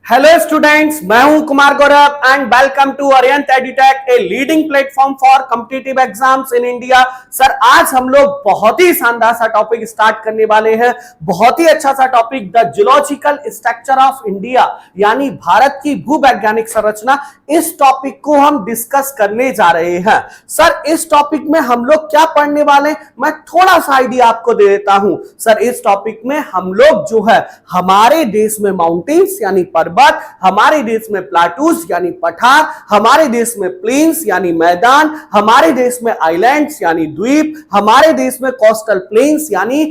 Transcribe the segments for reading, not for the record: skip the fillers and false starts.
Hello students, मैं हूं Kumar Gaurav and welcome to Arihant Edutech, a leading platform for competitive exams in India. Sir, आज हम लोग बहुत ही शानदार सा टॉपिक स्टार्ट करने वाले हैं। बहुत ही अच्छा सा topic, the geological structure of India, यानी भारत की भूवैज्ञानिक संरचना। इस टॉपिक को हम डिस्कस करने जा रहे हैं। सर, इस टॉपिक में हम लोग क्या पढ़ने वाले हैं, मैं थोड़ा सा आइडिया आपको दे देता हूं। सर, इस टॉपिक में हम लोग जो है हमारे देश में माउंटेन्स यानी पर्वत, हमारे देश में प्लाटूज यानी पठार, हमारे देश में प्लेन्स यानी मैदान, हमारे देश में आइलैंड्स यानी द्वीप, हमारे देश में कोस्टल प्लेन्स यानी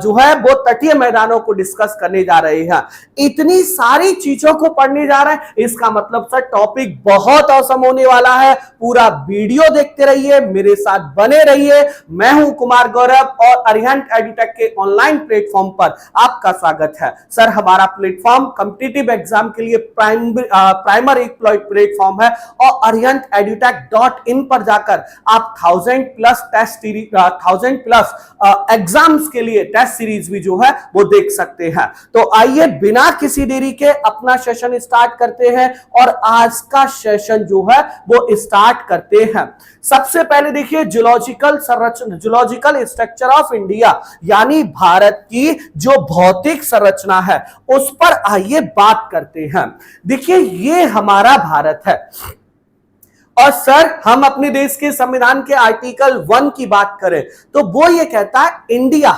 जो है वो तटीय मैदानों को डिस्कस करने जा रहे हैं। इतनी सारी चीजों को पढ़ने जा रहे हैं, इसका मतलब सर टॉपिक बहुत औसम होने वाला है। पूरा वीडियो देखते रहिए, मेरे साथ बने रहिए। मैं हूं कुमार गौरव और अरिहंत एडुटेक के ऑनलाइन प्लेटफॉर्म पर आपका स्वागत है। सर, हमारा प्लेटफॉर्म कॉम्पिटिटिव एग्जाम के लिए प्राइमरी प्लेटफॉर्म है और arihant-edutech.in पर जाकर आप 1000 प्लस एग्जाम्स के लिए टेस्ट सीरीज भी जो है वो देख सकते हैं। तो आइए बिना किसी देरी के अपना सेशन स्टार्ट करते हैं और आज का सेशन जो है वो स्टार्ट करते हैं। सबसे पहले देखिए जियोलॉजिकल स्ट्रक्चर ऑफ इंडिया, यानी भारत की जो भौतिक संरचना है उस पर आइए बात करते हैं। देखिए, ये हमारा भारत है और सर हम अपने देश के संविधान के आर्टिकल 1 की बात करें तो वो ये कहता है इंडिया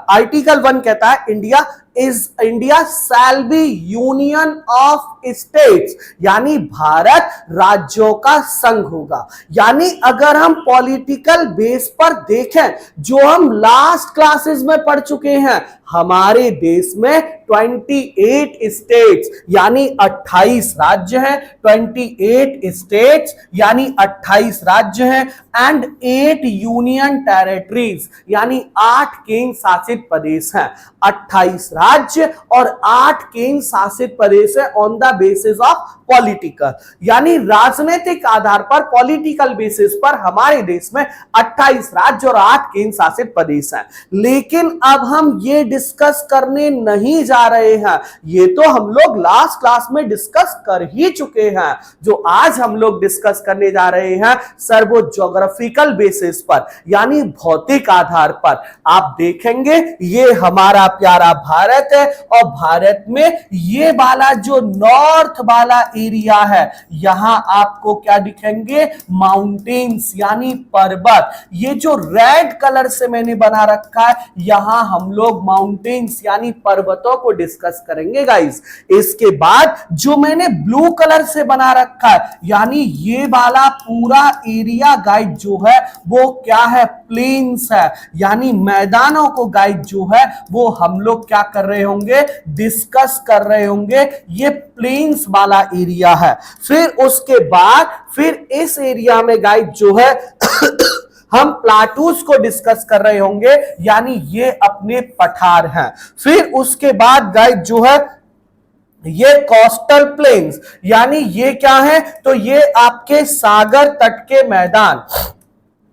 आर्टिकल 1 कहता है India shall be union of states, यानी भारत राज्यों का संघ होगा। यानी अगर हम पॉलिटिकल बेस पर देखें, जो हम लास्ट क्लासेस में पढ़ चुके हैं, हमारे देश में 28 स्टेट्स यानी 28 राज्य हैं, 28 स्टेट्स यानी 28 राज्य हैं एंड 8 यूनियन टेरिटरीज यानी 8 केंद्र शासित प्रदेश हैं। 28 राज्य और 8 केंद्र शासित प्रदेश है on the basis of political, यानी राजनीतिक आधार पर, पॉलिटिकल बेसिस पर हमारे देश में 28 राज्य और 8 केंद्र शासित प्रदेश हैं। लेकिन अब हम ये डिस्कस करने नहीं जा रहे हैं, ये तो हम लोग लास्ट क्लास में डिस्कस कर ही चुके हैं। जो आज हम लोग डिस्कस करने जा रहे हैं सर, वो ज्योग्राफिकल बेसिस पर यानी भौतिक आधार पर। आप देखेंगे ये हमारा प्यारा भारत है और भारत में ये वाला जो नॉर्थ वाला एरिया है, यहां आपको क्या दिखेंगे, माउंटेन्स यानी पर्वत। ये जो रेड कलर से मैंने बना रखा है, यहां हम लोग माउंटेन्स यानी पर्वतों को डिस्कस करेंगे गाइस। इसके बाद जो मैंने ब्लू कलर से बना रखा है, यानी ये वाला पूरा एरिया गाइड जो है वो क्या है, प्लेन्स है, यानी मैदानों को गाइड जो है वो हम लोग क्या कर रहे होंगे, डिस्कस कर रहे होंगे। ये प्लेन्स वाला एरिया है। फिर उसके बाद फिर इस एरिया में गाइड जो है हम प्लाटूज को डिस्कस कर रहे होंगे, यानी ये अपने पठार हैं। फिर उसके बाद गाइड जो है ये कोस्टल प्लेन्स, यानी ये क्या है, तो ये आपके सागर तट के मैदान,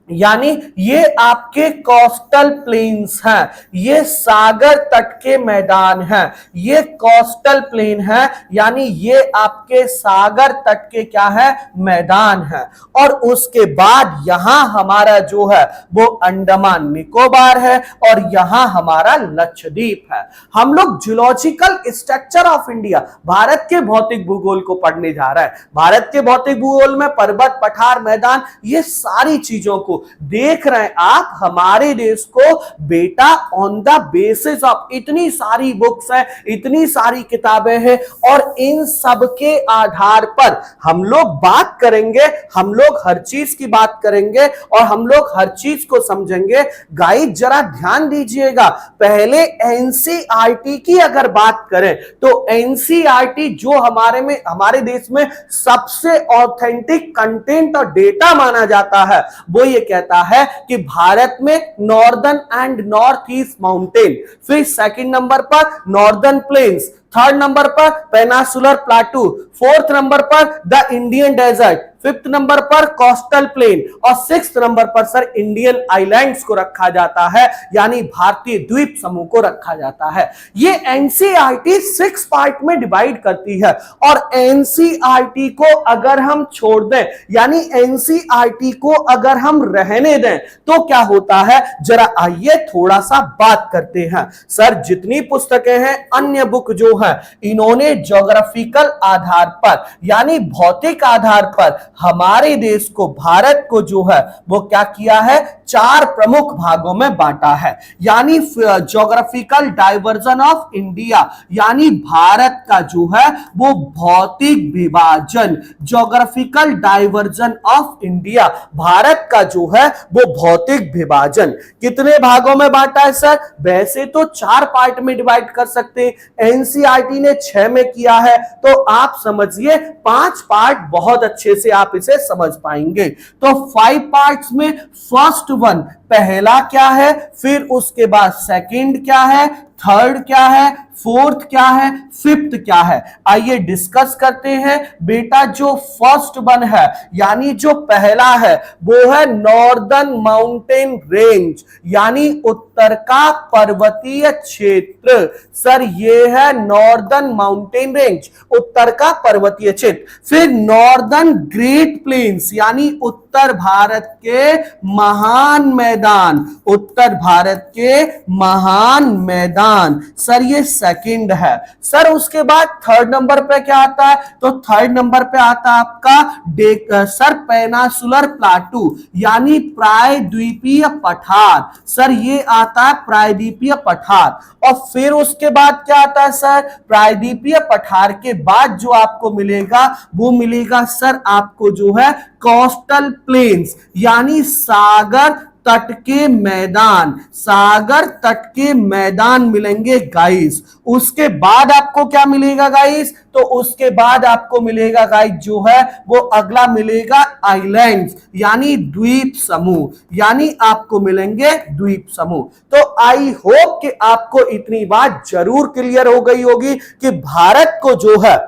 यानी ये आपके कोस्टल प्लेन्स हैं, ये सागर तट के मैदान हैं, ये कोस्टल प्लेन है, यानी ये आपके सागर तट के क्या है, मैदान है। और उसके बाद यहां हमारा जो है वो अंडमान निकोबार है और यहां हमारा लक्षद्वीप है। हम लोग geological structure of India, Bharat के भौतिक भूगोल को पढ़ने जा रहा है। भारत के भौतिक भूगोल में पर्वत, पठार, मैदान, ये सारी चीजों को देख रहे हैं आप। हमारे देश को बेटा ऑन द बेसिस ऑफ इतनी सारी बुक्स हैं, इतनी सारी किताबें हैं और इन सब के आधार पर हम लोग बात करेंगे, हम लोग हर चीज की बात करेंगे और हम लोग हर चीज को समझेंगे। गाइस जरा ध्यान दीजिएगा, पहले एनसीईआरटी की अगर बात करें तो एनसीईआरटी जो हमारे देश में सबसे ऑथेंटिक कंटेंट और डेटा माना जाता है, वो ये कहता है कि भारत में northern and north east mountain, फिर सेकंड नंबर पर नॉर्दर्न प्लेन्स, थर्ड नंबर पर पेनासुलर प्लाटू, फोर्थ नंबर पर the Indian desert, fifth number पर कोस्टल प्लेन और सिक्स्थ नंबर पर सर इंडियन आइलैंड्स को रखा जाता है, यानी भारतीय द्वीप समूह को रखा जाता है। ये एनसीईआरटी 6 पार्ट में डिवाइड करती है और एनसीईआरटी को अगर हम छोड़ दें, यानी एनसीईआरटी को अगर हम रहने दें तो क्या होता है, जरा आइए थोड़ा सा बात करते हैं। सर जितनी पुस्तकें हैं, अन्य बुक जो है, इन्होंने ज्योग्राफिकल आधार पर यानी भौतिक आधार पर हमारे देश को, भारत को जो है वो क्या किया है, 4 प्रमुख भागों में बांटा है। यानी ज्योग्राफिकल डाइवर्जन ऑफ इंडिया, यानी भारत का जो है वो भौतिक विभाजन, geographical diversion of India, Bharat का जो है वो भौतिक विभाजन कितने भागों में बांटा है सर? वैसे तो 4 पार्ट में डिवाइड कर सकते, एनसीईआरटी ने 6 में किया है, तो आप समझिए 5 पार्ट बहुत अच्छे से आप इसे समझ पाएंगे। तो 5 पार्ट्स में फर्स्ट वन, पहला क्या है, फिर उसके बाद सेकंड क्या है, थर्ड क्या है, फोर्थ क्या है, फिफ्थ क्या है, आइए डिस्कस करते हैं। बेटा जो फर्स्ट वन है, यानी जो पहला है, वो है नॉर्दर्न माउंटेन रेंज, यानी उत्तर का पर्वतीय क्षेत्र। सर ये है नॉर्दर्न माउंटेन रेंज, उत्तर का पर्वतीय क्षेत्र। फिर नॉर्दर्न ग्रेट प्लेन्स, यानी उत्तर भारत के महान मैदान, उत्तर भारत के महान मैदान, सर ये सेकंड है। सर उसके बाद थर्ड नंबर पे क्या आता है, तो थर्ड नंबर पे आता है आपका सर पेनासुलर प्लाटू, यानी प्रायद्वीपीय पठार, सर ये आता है प्रायद्वीपीय पठार। और फिर उसके बाद क्या आता है सर, प्रायद्वीपीय पठार के बाद जो आपको मिलेगा वो मिलेगा सर आपको जो है कोस्टल प्लेन्स, यानी सागर तट के मैदान, सागर तट के मैदान मिलेंगे गाइस। उसके बाद आपको क्या मिलेगा गाइस, तो उसके बाद आपको मिलेगा गाइस जो है वो अगला मिलेगा आइलैंड्स, यानी द्वीप समूह, यानी आपको मिलेंगे द्वीप समूह। तो आई होप कि आपको इतनी बात जरूर क्लियर हो गई होगी कि भारत को जो है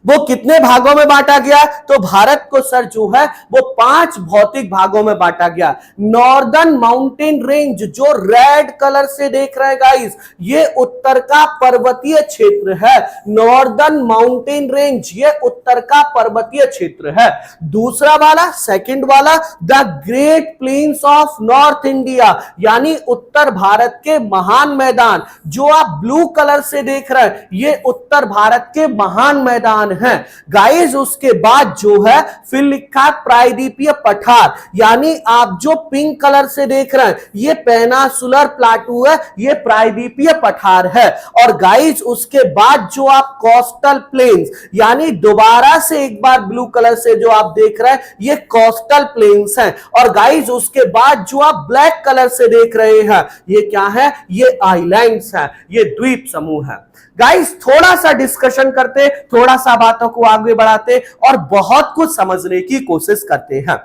वो कितने भागों में बांटा गया, तो भारत को सर जो है वो 5 भौतिक भागों में बांटा गया। नॉर्दर्न माउंटेन रेंज जो रेड कलर से देख रहे हैं गाइस, ये उत्तर का पर्वतीय क्षेत्र है। नॉर्दर्न माउंटेन रेंज ये उत्तर का पर्वतीय क्षेत्र है। दूसरा वाला, सेकंड वाला, the great plains of north India, यानी उत्तर भारत के महान मैदान, जो आप ब्लू कलर से देख रहे हैं, ये उत्तर भारत के महान मैदान है गाइस। उसके बाद जो है फिर लिखा प्रायद्वीपीय पठार, यानी आप जो पिंक कलर से देख रहे हैं ये पेनासुलर प्लाटू है, ये प्रायद्वीपीय पठार है। और गाइस उसके बाद जो आप कोस्टल प्लेन्स, यानी दोबारा से एक बार ब्लू कलर से जो आप देख रहे हैं ये कोस्टल प्लेन्स हैं। और गाइस उसके बाद जो आप ब्लैक कलर से देख रहे हैं ये क्या है, ये आइलैंड्स हैं, ये द्वीप समूह है। गाइस थोड़ा सा डिस्कशन करते, थोड़ा सा बातों को आगे बढ़ाते और बहुत कुछ समझने की कोशिश करते हैं।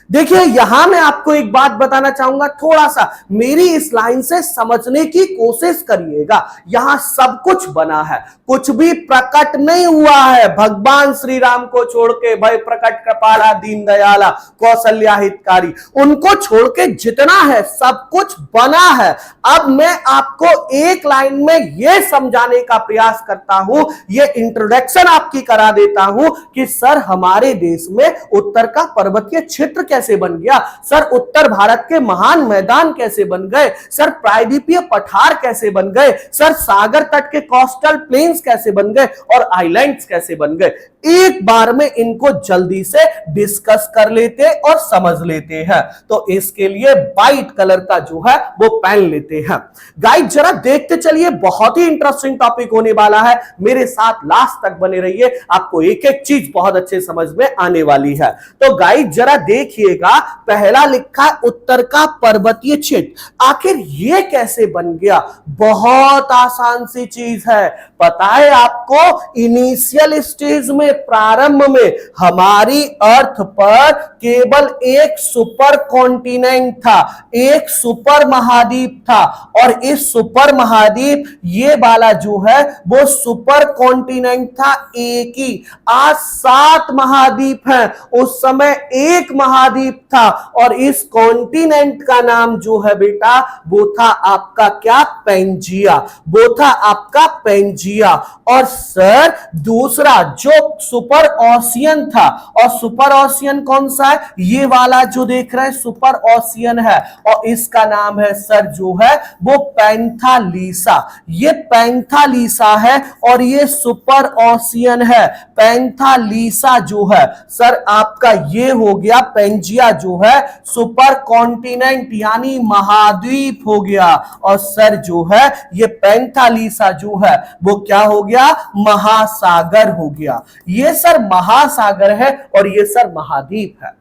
देखिए यहां मैं आपको एक बात बताना चाहूंगा, थोड़ा सा मेरी इस लाइन से समझने की कोशिश करिएगा। यहां सब कुछ बना है, कुछ भी प्रकट नहीं हुआ है। भगवान श्री राम को छोड़ के, भय प्रकट कृपाला दीन दयाला कौशल्या हितकारी, उनको छोड़ के जितना है सब कुछ बना है। अब मैं आपको एक लाइन में यह समझाने का प्रयास करता हूं, यह इंट्रोडक्शन आपकी करा देता हूं कि सर हमारे देश में उत्तर का पर्वतीय क्षेत्र कैसे बन गया, सर उत्तर भारत के महान मैदान कैसे बन गए, सर प्रायद्वीपीय पठार कैसे बन गए, सर सागर तट के कोस्टल प्लेन्स कैसे बन गए और आइलैंड्स कैसे बन गए। एक बार में इनको जल्दी से डिस्कस कर लेते और समझ लेते हैं। तो इसके लिए व्हाइट कलर का जो है वो पेन लेते हैं। गाइस जरा देखते चलिए, बहुत ही इंटरेस्टिंग टॉपिक होने वाला है, मेरे साथ लास्ट तक बने रहिए, आपको एक एक चीज बहुत अच्छे समझ में आने वाली है। तो गाइस जरा देखिएगा, पहला लिखा उत्तर का पर्वतीय क्षेत्र, आखिर ये कैसे बन गया? बहुत आसान सी चीज है, पता है आपको, इनिशियल स्टेज में में प्रारंभ में हमारी अर्थ पर केवल एक सुपर कॉन्टिनेंट था, एक सुपर महाद्वीप था, और इस सुपर महाद्वीप ये वाला जो है वो सुपर कॉन्टिनेंट था एक ही। आज 7 महाद्वीप हैं, उस समय एक महाद्वीप था, और इस कॉन्टिनेंट का नाम जो है बेटा वो था आपका क्या, पेंजिया, वो था आपका पेंजिया। और सर दूसरा जो सुपर ओशियन था, और सुपर ओशियन कौन सा है, ये वाला जो देख रहे हैं सुपर ओशियन है, और इसका नाम है सर जो है वो पैंथालिसा, ये पैंथालिसा है और ये सुपर ओशियन है। पैंथालिसा जो है सर आपका ये हो गया, पेंजिया जो है सुपर कॉन्टिनेंट यानी महाद्वीप हो गया, और सर जो है ये पैंथालिसा जो है वो क्या हो गया, महासागर हो गया। ये सर महासागर है और ये सर महाद्वीप है।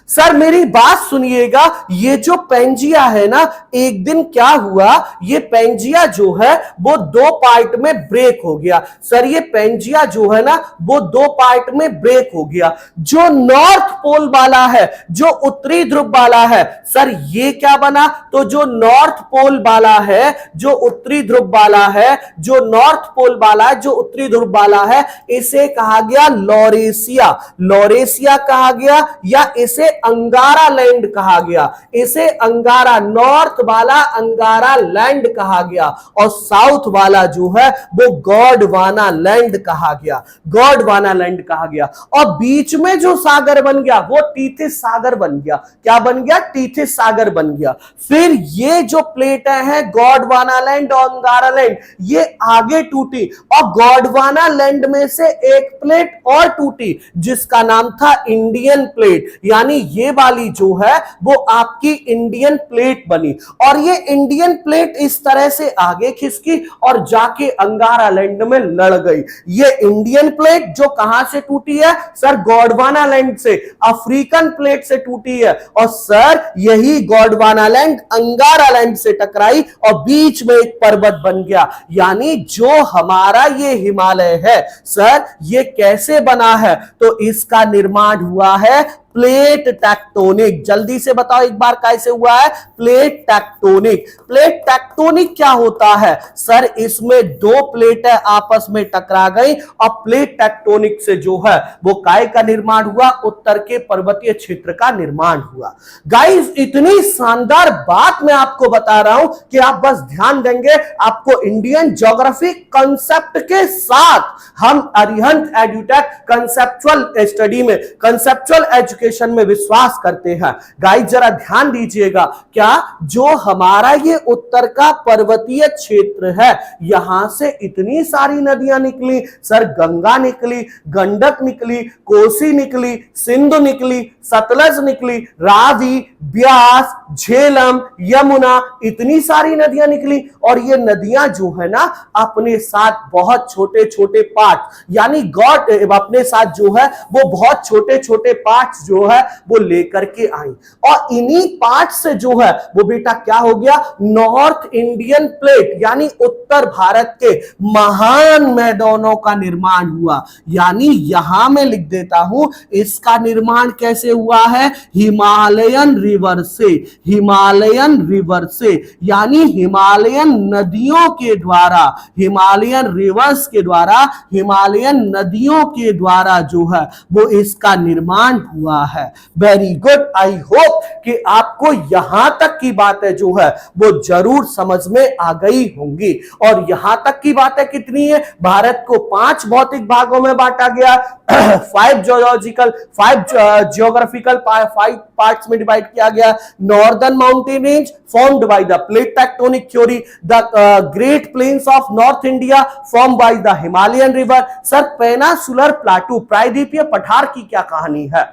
सर मेरी बात सुनिएगा, ये जो पेंजिया है ना, एक दिन क्या हुआ, ये पेंजिया जो है वो 2 पार्ट में ब्रेक हो गया। सर ये पेंजिया जो है ना वो 2 पार्ट में ब्रेक हो गया। जो नॉर्थ पोल वाला है, जो उत्तरी ध्रुव वाला है, सर ये क्या बना, तो जो नॉर्थ पोल वाला है, जो उत्तरी ध्रुव वाला है, जो नॉर्थ पोल वाला है, जो उत्तरी ध्रुव वाला है, इसे कहा गया लॉरेशिया, लॉरेशिया कहा गया, या इसे अंगारा लैंड कहा गया, इसे अंगारा, नॉर्थ वाला अंगारा लैंड कहा गया, और साउथ वाला जो है वो गोंडवाना लैंड कहा गया, गोंडवाना लैंड कहा गया। और बीच में जो सागर बन गया वो टीथिस सागर बन गया। क्या बन गया, टीथिस सागर बन गया। फिर ये जो प्लेट है गोंडवाना लैंड और अंगारा लैंड, ये आगे टूटी, और गोंडवाना लैंड में से एक प्लेट और टूटी जिसका नाम था इंडियन प्लेट, यानी ये वाली जो है वो आपकी इंडियन प्लेट बनी। और ये इंडियन प्लेट इस तरह से आगे खिसकी और जाके अंगारा लैंड में लड़ गई। ये इंडियन प्लेट जो कहां से टूटी है सर, गोंडवाना लैंड से, अफ्रीकन प्लेट से टूटी है, और सर यही गोंडवाना लैंड अंगारा लैंड से टकराई और बीच में एक पर्वत बन गया। यानी जो हमारा ये हिमालय है सर, ये कैसे बना है, तो इसका निर्माण हुआ है प्लेट टेक्टोनिक। जल्दी से बताओ एक बार कैसे हुआ है, प्लेट टेक्टोनिक। प्लेट टेक्टोनिक क्या होता है सर, इसमें 2 प्लेटें आपस में टकरा गई और प्लेट टेक्टोनिक से जो है वो काय का निर्माण हुआ, उत्तर के पर्वतीय क्षेत्र का निर्माण हुआ। गाइस इतनी शानदार बात मैं आपको बता रहा हूं कि आप बस ध्यान देंगे, आपको इंडियन ज्योग्राफी कंसेप्ट के साथ हम अरिहंत एडुटेक कंसेप्चुअल स्टडी में, कंसेप्चुअल एजुकेशन में विश्वास करते हैं। गाइस जरा ध्यान दीजिएगा, क्या जो हमारा ये उत्तर का पर्वतीय क्षेत्र है, यहां से इतनी सारी नदियां निकली सर, गंगा निकली, गंडक निकली, कोसी निकली, सिंधु निकली, सतलज निकली, रावी, ब्यास, झेलम, यमुना, इतनी सारी नदियां निकली। और ये नदियां जो है ना अपने साथ बहुत छोटे छोटे पार्ट, यानी गॉड अपने साथ जो है वो बहुत छोटे छोटे पार्ट्स जो है वो लेकर के आई, और इन्हीं पार्ट से जो है वो बेटा क्या हो गया, नॉर्थ इंडियन प्लेट यानी उत्तर भारत के महान मैदानों का निर्माण हुआ। यानी यहां मैं लिख देता हूं, इसका निर्माण कैसे हुआ है, हिमालयन रिवर से, हिमालयन रिवर से, यानी हिमालयन नदियों के द्वारा, हिमालयन रिवर्स के द्वारा, हिमालयन नदियों के द्वारा जो है वो इसका निर्माण हुआ है। वेरी गुड, आई होप कि आपको यहां तक की बातें जो है वो जरूर समझ में आ गई होंगी। और यहां तक की बातें कितनी है, भारत को 5 भौतिक भागों में बांटा गया, 5 जियोग्राफिकल 5 पार्ट्स में डिवाइड किया गया। Northern mountain range formed by the plate tectonic theory, the great plains of North India formed by the Himalayan river। Sir peninsular plateau, प्रायद्वीपीय पठार की क्या कहानी है,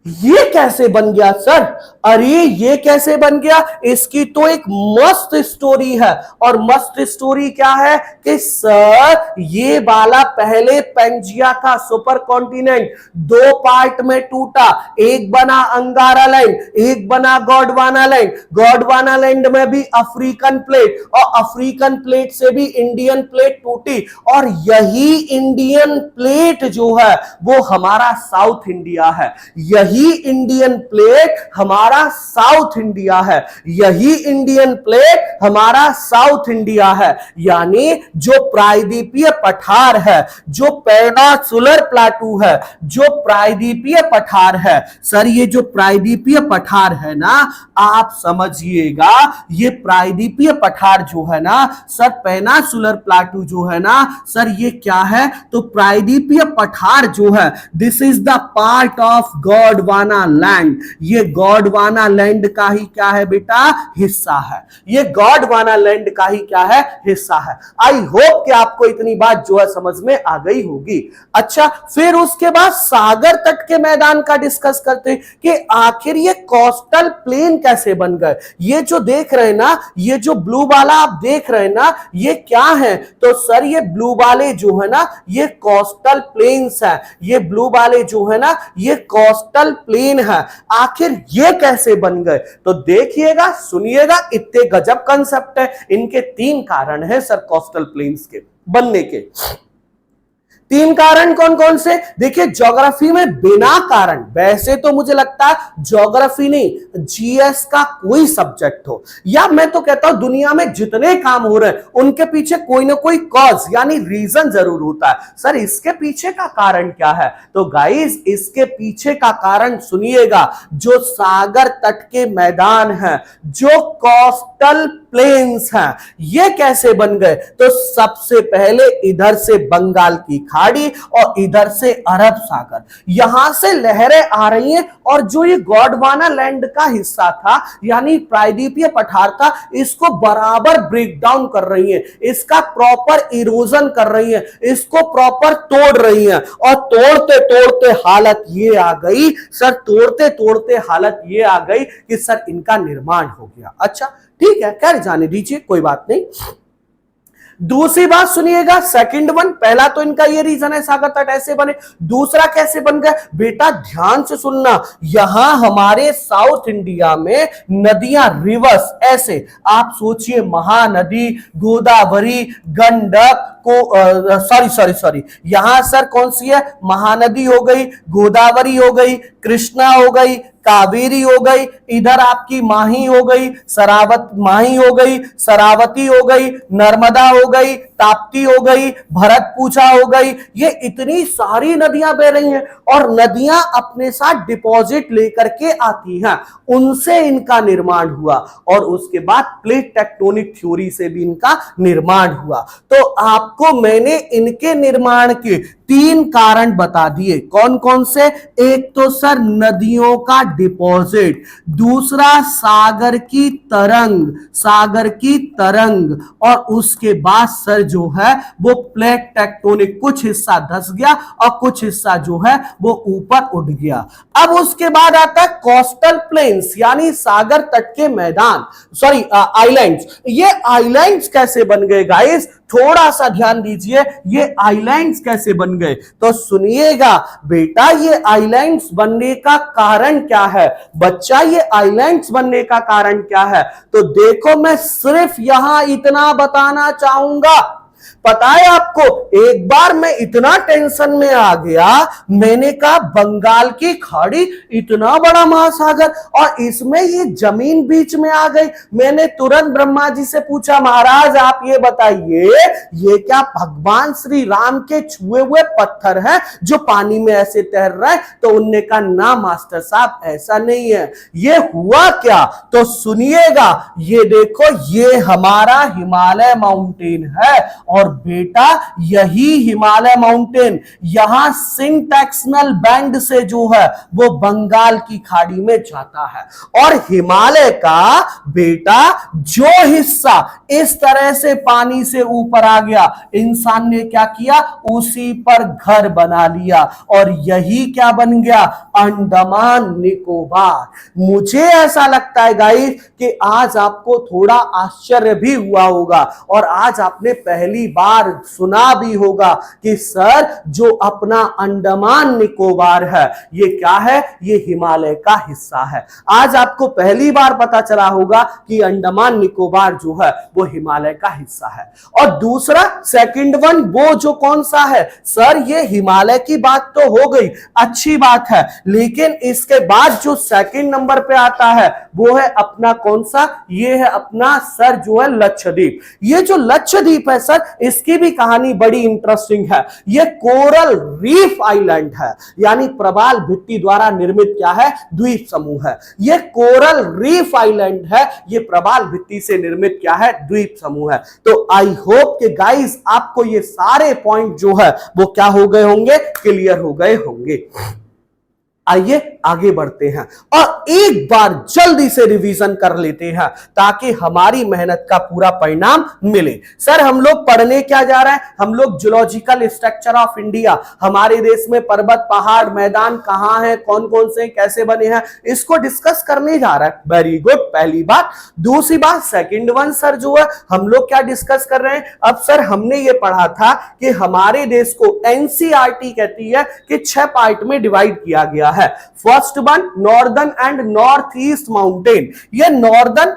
ये कैसे बन गया सर? अरे ये कैसे बन गया? इसकी तो एक मस्त स्टोरी है। और मस्त स्टोरी क्या है कि सर ये वाला पहले पेंजिया था सुपर कॉन्टिनेंट, दो पार्ट में टूटा, एक बना अंगारा लैंड, एक बना गोंडवाना लैंड। गोंडवाना लैंड में भी अफ्रीकन प्लेट, और अफ्रीकन प्लेट से भी इंडियन प्लेट टूटी, और यही इंडियन प्लेट जो है वो हमारा साउथ इंडिया है। यही इंडियन प्लेट हमारा साउथ इंडिया है। यही इंडियन प्लेट हमारा साउथ इंडिया है। यानी जो प्रायद्वीपीय पठार है, जो पेनिनसुलर प्लेटू है, जो प्रायद्वीपीय पठार है, सर ये जो प्रायद्वीपीय पठार है ना, आप समझिएगा ये प्रायद्वीपीय पठार जो है ना सर, पेनिनसुलर प्लेटू जो है ना सर, ये क्या है? तो प्रायद्वीपीय पठार जो है, this is the part of Gondwana land. ये गोंडवाना लैंड का ही क्या है बेटा? हिस्सा है। ये गोंडवाना लैंड का ही क्या है? हिस्सा है। आई होप कि आपको इतनी बात जो है समझ में आ गई होगी। अच्छा, फिर उसके बाद सागर तट के मैदान का डिस्कस करते हैं कि आखिर ये कोस्टल प्लेन कैसे बन गए। ये जो देख रहे हैं ना, ये जो ब्लू वाला आप देख रहे हैं ना, ये क्या है? तो सर ये ब्लू वाले जो है ना, ये कोस्टल प्लेन्स है। ये ब्लू वाले जो है ना, ये कोस्टल प्लेन है। आखिर ये कैसे बन गए? तो देखिएगा, सुनिएगा, इतने गजब कंसेप्ट है। इनके तीन कारण है सर कोस्टल प्लेन्स के बनने के। तीन कारण कौन कौन से? देखिए, ज्योग्राफी में बिना कारण, वैसे तो मुझे लगता है ज्योग्राफी नहीं, जीएस का कोई सब्जेक्ट हो, या मैं तो कहता हूं दुनिया में जितने काम हो रहे हैं उनके पीछे कोई ना कोई कॉज यानी रीजन जरूर होता है। सर इसके पीछे का कारण क्या है? तो गाइस इसके पीछे का कारण सुनिएगा, जो सागर तट के मैदान है, जो कोस्टल प्लेन्स हैं, ये कैसे बन गए? तो सबसे पहले इधर से बंगाल की खाड़ी और इधर से अरब सागर, यहां से लहरें आ रही हैं, और जो ये गोंडवाना लैंड का हिस्सा था यानी प्रायद्वीपीय पठार था, इसको बराबर ब्रेक डाउन कर रही हैं, इसका प्रॉपर इरोजन कर रही हैं, इसको प्रॉपर तोड़ रही हैं। और तोड़ते तोड़ते हालत ये आ गई सर, तोड़ते तोड़ते हालत ये आ गई कि सर इनका निर्माण हो गया। अच्छा ठीक है, कर जाने दीजिए, कोई बात नहीं। दूसरी बात सुनिएगा, सेकंड वन, पहला तो इनका ये रीजन है सागर तट ऐसे बने, दूसरा कैसे बन गया बेटा? ध्यान से सुनना, यहां हमारे साउथ इंडिया में नदियां रिवर्स ऐसे, आप सोचिए महानदी, गोदावरी, गंडक को सॉरी यहां सर कौन सी है? महानदी हो गई, गोदावरी हो गई, कृष्णा हो गई, कावेरी हो गई, इधर आपकी माही हो गई, माही हो गई, शरावती हो गई, नर्मदा हो गई, ताप्ती हो गई, भरतपूजा हो गई। ये इतनी सारी नदियां बह रही हैं, और नदियां अपने साथ डिपॉजिट लेकर के आती हैं, उनसे इनका निर्माण हुआ, और उसके बाद प्लेट टेक्टोनिक थ्योरी से भी इनका निर्माण हुआ। तो आपको मैंने इनके निर्माण के तीन कारण बता दिए। कौन कौन से? एक तो सर नदियों का डिपॉजिट, दूसरा सागर की तरंग, और उसके बाद सर जो है वो प्लेट टेक्टोनिक, कुछ हिस्सा धंस गया और कुछ हिस्सा जो है वो ऊपर उठ गया। अब उसके बाद आता है कोस्टल प्लेन्स यानी सागर तट के मैदान, सॉरी आइलैंड्स। ये आइलैंड्स कैसे बन गए गाइस? थोड़ा सा ध्यान दीजिए, ये आइलैंड्स कैसे बन गए? तो सुनिएगा बेटा, ये आइलैंड्स बनने का कारण क्या है? बच्चा ये आइलैंड्स बनने का कारण क्या है? तो देखो, मैं सिर्फ यहां इतना बताना चाहूंगा। पता है आपको, एक बार मैं इतना टेंशन में आ गया, मैंने कहा बंगाल की खाड़ी इतना बड़ा महासागर और इसमें ये जमीन बीच में आ गई। मैंने तुरंत ब्रह्मा जी से पूछा, महाराज आप ये बताइए, ये क्या भगवान श्री राम के छुए हुए पत्थर हैं जो पानी में ऐसे तैर रहे हैं? तो उनने कहा ना मास्टर साहब, ऐसा नहीं है। ये हुआ क्या? तो सुनिएगा, ये देखो, ये हमारा हिमालय माउंटेन है, और बेटा यही हिमालय माउंटेन यहां सिंटैक्सनल बैंड से जो है वो बंगाल की खाड़ी में जाता है। और हिमालय का बेटा जो हिस्सा इस तरह से पानी से ऊपर आ गया, इंसान ने क्या किया, उसी पर घर बना लिया और यही क्या बन गया, अंडमान निकोबार। मुझे ऐसा लगता है गाइस कि आज आपको थोड़ा आश्चर्य भी हुआ होगा और आज आपने पहली बार सुना भी होगा कि सर जो अपना अंडमान निकोबार है ये क्या है, ये हिमालय का हिस्सा है। आज आपको पहली बार पता चला होगा कि अंडमान निकोबार जो है वो हिमालय का हिस्सा है। और दूसरा सेकंड वन वो जो कौन सा है, सर ये हिमालय की बात तो हो गई, अच्छी बात है, लेकिन इसके बाद जो सेकंड नंबर पे आता है वो है अपना कौन सा, ये है अपना सर जो है लक्षद्वीप। ये जो लक्षद्वीप है सर इसकी भी कहानी बड़ी इंटरेस्टिंग है। ये कोरल रीफ आइलैंड है, यानी प्रवाल भित्ति द्वारा निर्मित क्या है, द्वीप समूह है। ये कोरल रीफ आइलैंड है, ये प्रवाल भित्ति से निर्मित क्या है, द्वीप समूह है। तो आई होप कि गाइस आपको ये सारे पॉइंट जो है वो क्या हो गए होंगे, क्लियर हो गए होंगे। आइए आगे बढ़ते हैं और एक बार जल्दी से रिवीजन कर लेते हैं ताकि हमारी मेहनत का पूरा परिणाम मिले। सर हम लोग पढ़ने क्या जा रहे हैं, हम लोग जियोलॉजिकल स्ट्रक्चर ऑफ इंडिया, हमारे देश में पर्वत पहाड़ मैदान कहां हैं, कौन कौन से कैसे बने हैं, इसको डिस्कस करने जा रहा है। वेरी गुड, पहली बात। दूसरी बात सेकंड वन सर जो है हम लोग क्या डिस्कस कर रहे हैं, अब सर हमने ये पढ़ा था कि हमारे देश को एनसीईआरटी कहती है कि 6 पार्ट में डिवाइड किया गया है। First one northern and north east mountain, ये नॉर्दर्न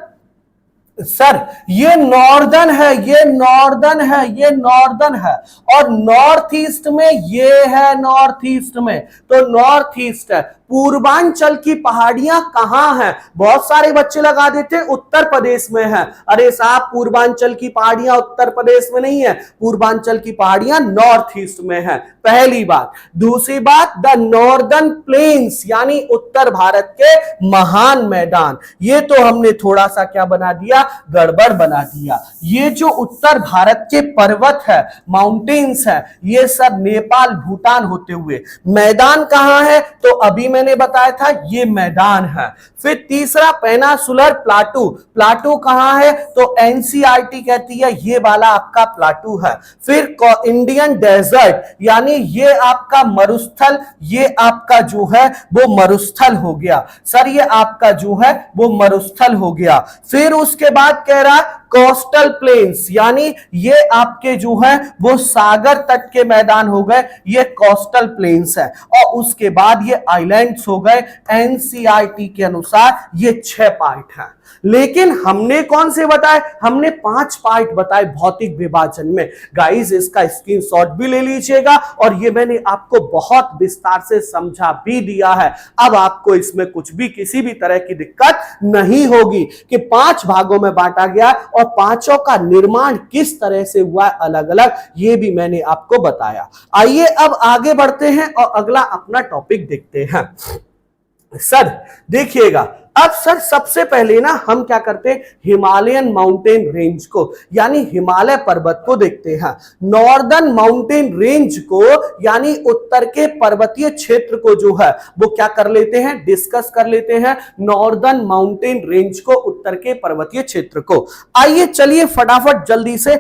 सर ये नॉर्दर्न है, ये नॉर्दर्न है, ये नॉर्दर्न है और नॉर्थ ईस्ट में ये है, नॉर्थ ईस्ट में तो नॉर्थ ईस्ट है। पूर्वांचल की पहाड़ियां कहां हैं, बहुत सारे बच्चे लगा देते हैं उत्तर प्रदेश में है। अरे साहब पूर्वांचल की पहाड़ियां उत्तर प्रदेश में नहीं है, पूर्वांचल की पहाड़ियां नॉर्थ ईस्ट में है, पहली बात। दूसरी बात द नॉर्दर्न प्लेन्स यानी उत्तर भारत के महान मैदान, ये तो हमने थोड़ा सा क्या बना दिया, गड़बड़ बना दिया। ये जो उत्तर भारत के पर्वत है, माउंटेन्स है, ये सब नेपाल भूटान होते हुए मैदान कहां है, तो अभी मैंने बताया था ये मैदान है। फिर तीसरा पेनिनसुलर प्लाटू, प्लाटू कहां है, तो एनसीईआरटी कहती है ये वाला आपका प्लाटू है। फिर इंडियन डेजर्ट यानी ये आपका मरुस्थल, ये आपका जो है वो मरुस्थल हो गया सर, ये आपका जो है वो मरुस्थल हो गया। फिर उसके बाद कह रहा कोस्टल प्लेन्स यानी ये आपके जो है वो सागर तट के मैदान हो गए, ये कोस्टल प्लेन्स है। और उसके बाद ये आइलैंड्स हो गए, एनसीईआरटी के अनुसार ये 6 पार्ट हैं। लेकिन हमने कौन से बताए, हमने 5 पार्ट बताए भौतिक विभाजन में। गाइस इसका स्क्रीनशॉट भी ले लीजिएगा और ये मैंने आपको बहुत विस्तार से समझा भी दिया है। अब आपको इसमें कुछ भी किसी भी तरह की दिक्कत नहीं होगी कि 5 भागों में बांटा गया और पांचों का निर्माण किस तरह से हुआ है अलग अलग, ये भी मैंने आपको बताया। आइए अब आगे बढ़ते हैं और अगला अपना टॉपिक देखते हैं। सर देखिएगा अब सर सबसे पहले ना हम क्या करते हैं, हिमालयन माउंटेन रेंज को यानी हिमालय पर्वत को देखते हैं। नॉर्दर्न माउंटेन रेंज को यानी उत्तर के पर्वतीय क्षेत्र को जो है वो क्या कर लेते हैं, डिस्कस कर लेते हैं। नॉर्दर्न माउंटेन रेंज को, उत्तर के पर्वतीय क्षेत्र को। आइए चलिए फटाफट जल्दी से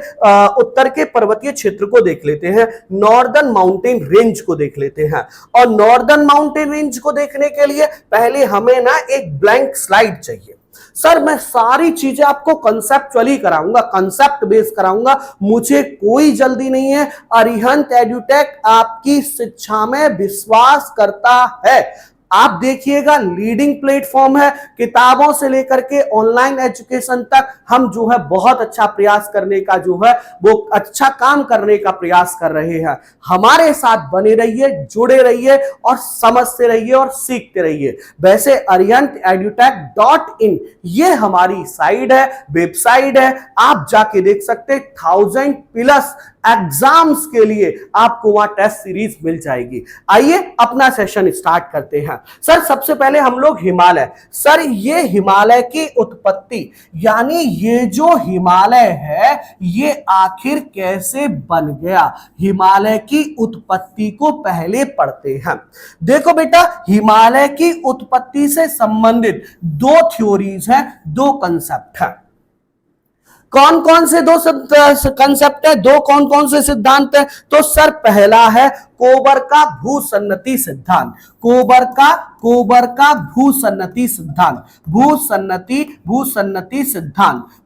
उत्तर के पर्वतीय क्षेत्र को देख लेते हैं, नॉर्दर्न माउंटेन रेंज को देख लेते हैं। और नॉर्दर्न माउंटेन रेंज को देखने के लिए पहले हमें ना एक ब्लैंक स्लाइड चाहिए। सर मैं सारी चीजें आपको कंसेप्चुअली कराऊंगा, कंसेप्ट बेस कराऊंगा, मुझे कोई जल्दी नहीं है। अरिहंत एडुटेक आपकी शिक्षा में विश्वास करता है। आप देखिएगा लीडिंग प्लेटफॉर्म है, किताबों से लेकर के ऑनलाइन एजुकेशन तक हम जो है बहुत अच्छा प्रयास करने का जो है वो अच्छा काम करने का प्रयास कर रहे हैं। हमारे साथ बने रहिए, जुड़े रहिए और समझते रहिए और सीखते रहिए। वैसे arihantedutech.in ये हमारी साइट है, वेबसाइट है, आप जाके देख सकते हैं। 1000+ एग्जाम्स के लिए आपको वहां टेस्ट सीरीज मिल जाएगी। आइए अपना सेशन स्टार्ट करते हैं। सर सबसे पहले हम लोग हिमालय, सर ये हिमालय की उत्पत्ति यानी ये जो हिमालय है ये आखिर कैसे बन गया, हिमालय की उत्पत्ति को पहले पढ़ते हैं। देखो बेटा, हिमालय की उत्पत्ति से संबंधित दो थ्योरीज हैं, दो कंसेप्ट हैं। कौन कौन से दो कंसेप्ट है, दो कौन कौन से सिद्धांत है? तो सर पहला है कोबर का भूसन्नति सिद्धांत, कोबर का भूसन्नति सिद्धांत,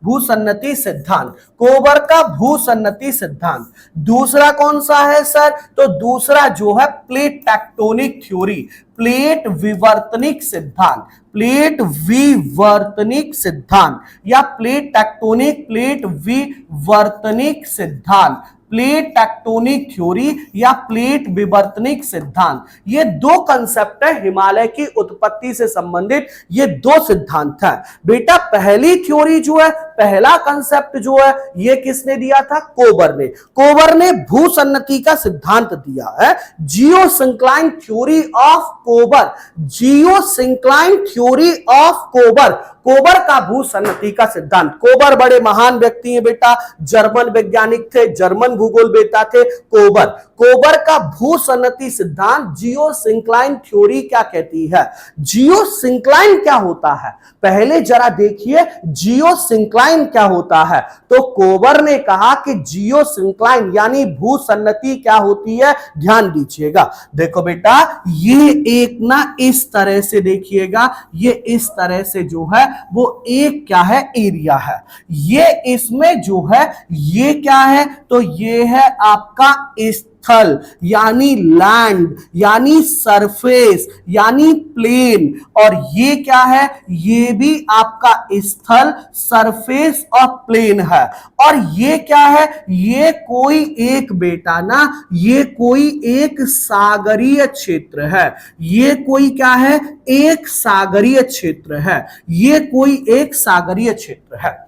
भूसन्नति सिद्धांत, कोबर का भूसन्नति सिद्धांत। दूसरा कौन सा है सर? तो दूसरा जो है प्लेट टेक्टोनिक थ्योरी, प्लेट विवर्तनिक सिद्धांत, प्लेट विवर्तनिक सिद्धांत या प्लेट टेक्टोनिक, प्लेट विवर्तनिक सिद्धांत, प्लेट टेक्टोनिक थ्योरी या प्लेट विवर्तनिक सिद्धांत। ये दो कंसेप्ट है हिमालय की उत्पत्ति से संबंधित, ये दो सिद्धांत हैं। बेटा पहली थ्योरी जो है, पहला कंसेप्ट जो है ये किसने दिया था? कोबर ने भूसन्नति का सिद्धांत दिया है। जियोसिंक्लाइन थ्योरी ऑफ कोबर, जियोसिंक्लाइन थ्योरी ऑफ कोबर, कोबर का भूसन्नति का सिद्धांत। कोबर बड़े महान व्यक्ति हैं बेटा, जर्मन वैज्ञानिक थे, जर्मन भूगोलवेत्ता थे कोबर का भूसन्नति सिद्धांत, जियोसिंक्लाइन थ्योरी क्या कहती है? जियोसिंक्लाइन क्या होता है पहले जरा देखिए, जियोसिंक्लाइन क्या होता है? तो कोबर ने कहा कि जियोसिंक्लाइन यानी भूसन्नति क्या होती है, ध्यान दीजिएगा। देखो बेटा ये एक ना इस तरह से देखिएगा, ये इस तरह से जो है वो एक क्या है, एरिया है। ये इसमें जो है ये क्या है? तो ये है आपका स्थल यानी लैंड यानी सरफेस यानी प्लेन, और ये क्या है? ये भी आपका स्थल, सरफेस और प्लेन है। और ये क्या है? ये कोई एक बेटा ना, ये कोई एक सागरीय क्षेत्र है, ये कोई क्या है? एक सागरीय क्षेत्र है, ये कोई एक सागरीय क्षेत्र है।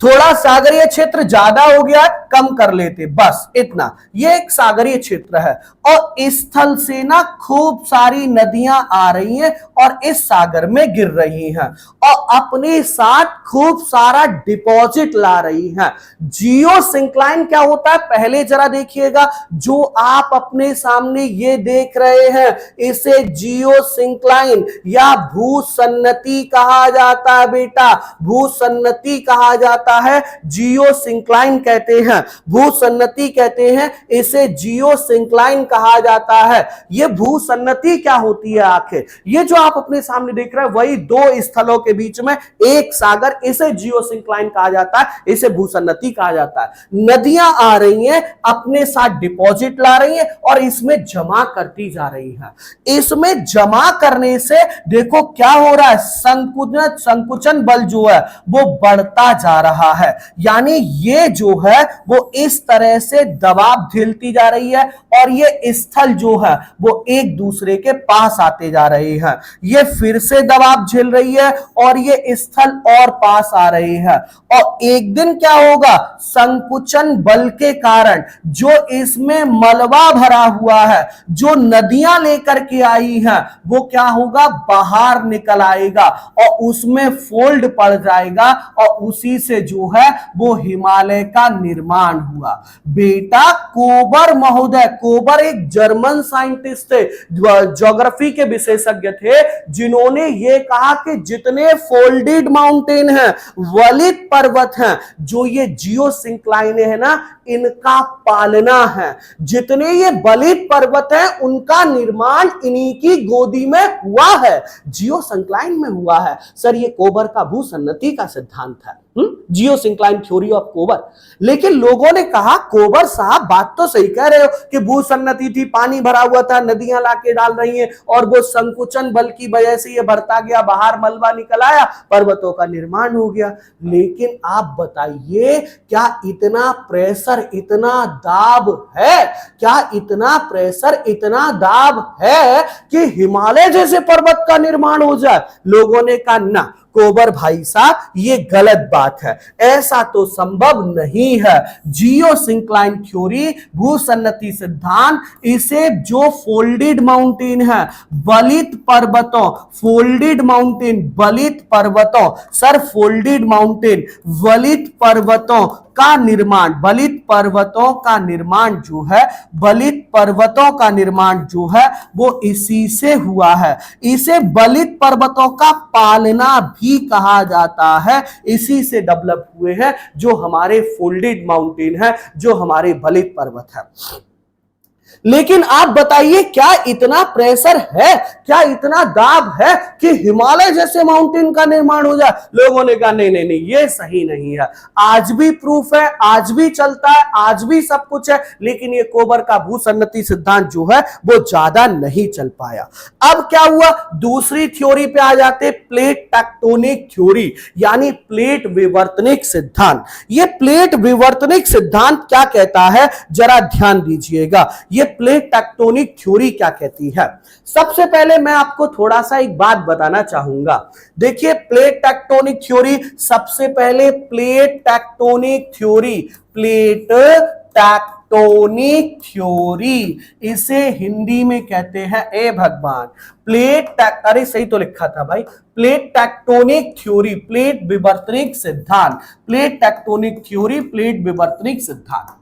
थोड़ा सागरीय क्षेत्र ज्यादा हो गया, कम कर लेते, बस इतना। ये एक सागरीय क्षेत्र है और इस स्थल से ना खूब सारी नदियां आ रही हैं और इस सागर में गिर रही हैं और अपने साथ खूब सारा डिपॉजिट ला रही हैं। जियोसिंक्लाइन क्या होता है पहले जरा देखिएगा, जो आप अपने सामने ये देख रहे हैं इसे जियोसिंक्लाइन या भूसन्नति कहा जाता है बेटा, भूसन्नति कहा जाता है, जियोसिंक्लाइन कहते हैं, भूसन्नति कहते हैं, इसे जियोसिंक्लाइन कहा जाता है। ये भूसन्नति क्या होती है आखिर? ये जो आप अपने सामने देख रहे हैं वही दो स्थलों के बीच में एक सागर, इसे जियोसिंक्लाइन कहा जाता है, इसे भूसन्नति कहा जाता है। नदियां आ रही हैं, अपने साथ डिपॉजिट ला रही हैं और इसमें जमा करती जा रही हैं। इसमें जमा करने से देखो क्या हो रहा है, संकुचन बल जो है वो बढ़ता जा रहा है, यानी ये जो है वो इस तरह से दबाव झेलती जा रही है और ये स्थल जो है वो एक दूसरे के पास आते जा रहे हैं। ये फिर से दबाव झेल रही है और ये स्थल और पास आ रहे हैं और एक दिन क्या होगा, संकुचन बल के कारण जो इसमें मलबा भरा हुआ है, जो नदियां लेकर के आई हैं, वो क्या होगा, बाहर निकल आएगा और उसमें फोल्ड पड़ जाएगा और उसी से जो है वो हिमालय का निर्माण हुआ। बेटा कोबर महोदय, कोबर एक जर्मन साइंटिस्ट थे, ज्योग्राफी के विशेषज्ञ थे, जिन्होंने ये कहा कि जितने फोल्डेड माउंटेन हैं, वलित पर्वत हैं, जो ये जियोसिंक्लाइन है ना, इनका पालना है। जितने ये वलित पर्वत हैं उनका निर्माण इन्हीं की गोदी में हुआ है, जियोसिंक्लाइन में हुआ है। सर ये कोबर का भूसन्नति का सिद्धांत है, जियोसिंक्लाइन थ्योरी ऑफ कोबर। लेकिन लोगों ने कहा कोबर साहब बात तो सही कह रहे हो कि भूसन्नति थी, पानी भरा हुआ था, नदियां लाके डाल रही हैं और वो संकुचन बल की वजह से ये भरता गया, बाहर मलबा निकल आया, पर्वतों का निर्माण हो गया। लेकिन आप बताइए क्या इतना प्रेशर प्रेशर इतना दाब है, क्या इतना प्रेशर इतना दाब है कि हिमालय जैसे पर्वत का निर्माण हो जाए? लोगों ने कहा ना कोबर भाई साहब ये गलत बात है, ऐसा तो संभव नहीं है। जियो सिंक्लाइन थ्योरी, भूसन्नति सिद्धांत, इसे जो फोल्डेड माउंटेन है, बलित पर्वतों, फोल्डेड माउंटेन बलित पर्वतों, सर फोल्डेड माउंटेन बलित पर्वतों का निर्माण, बलित पर्वतों का निर्माण जो है, बलित पर्वतों का निर्माण जो है वो इसी से हुआ है। इसे बलित पर्वतों का पालना भी कहा जाता है, इसी से डेवलप हुए हैं जो हमारे फोल्डेड माउंटेन है, जो हमारे बलित पर्वत है। लेकिन आप बताइए क्या इतना प्रेशर है, क्या इतना दाब है कि हिमालय जैसे माउंटेन का निर्माण हो जाए? लोगों ने कहा नहीं नहीं नहीं, ये सही नहीं है। आज भी प्रूफ है, आज भी चलता है, आज भी सब कुछ है, लेकिन ये कोबर का भूसन्नति सिद्धांत जो है वो ज्यादा नहीं चल पाया। अब क्या हुआ, दूसरी थ्योरी पे आ जाते, प्लेट टेक्टोनिक थ्योरी, यानी प्लेट विवर्तनिक सिद्धांत। ये प्लेट विवर्तनिक सिद्धांत क्या कहता है, जरा ध्यान दीजिएगा। ये प्लेट टेक्टोनिक थ्योरी क्या कहती है? सबसे पहले मैं आपको थोड़ा सा एक बात बताना चाहूंगा। देखिए प्लेट टेक्टोनिक थ्योरी, सबसे पहले plate tectonic theory, plate tectonic theory, इसे हिंदी में कहते हैं, ए भगवान, अरे सही तो लिखा था भाई, प्लेट टेक्टोनिक थ्योरी, प्लेट विवर्तनिक सिद्धांत, प्लेट टेक्टोनिक थ्योरी, प्लेट विवर्तनिक सिद्धांत।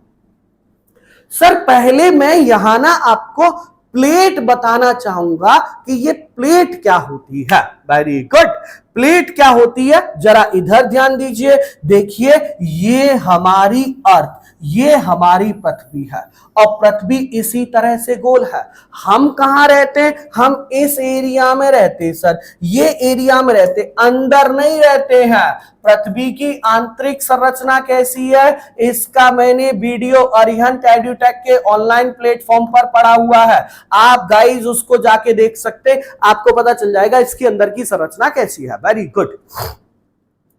सर पहले मैं यहां ना आपको प्लेट बताना चाहूंगा कि ये प्लेट क्या होती है। वेरी गुड, प्लेट क्या होती है, जरा इधर ध्यान दीजिए। देखिए ये हमारी अर्थ, ये हमारी पृथ्वी है, और पृथ्वी इसी तरह से गोल है। हम कहां रहते हैं, हम इस एरिया में रहते हैं सर, ये एरिया में रहते, अंदर नहीं रहते हैं। पृथ्वी की आंतरिक संरचना कैसी है, इसका मैंने वीडियो अरिहंत एड्यूटेक के ऑनलाइन प्लेटफॉर्म पर पढ़ा हुआ है, आप गाइज उसको जाके देख सकते, आपको पता चल जाएगा इसकी अंदर की संरचना कैसी है। वेरी गुड,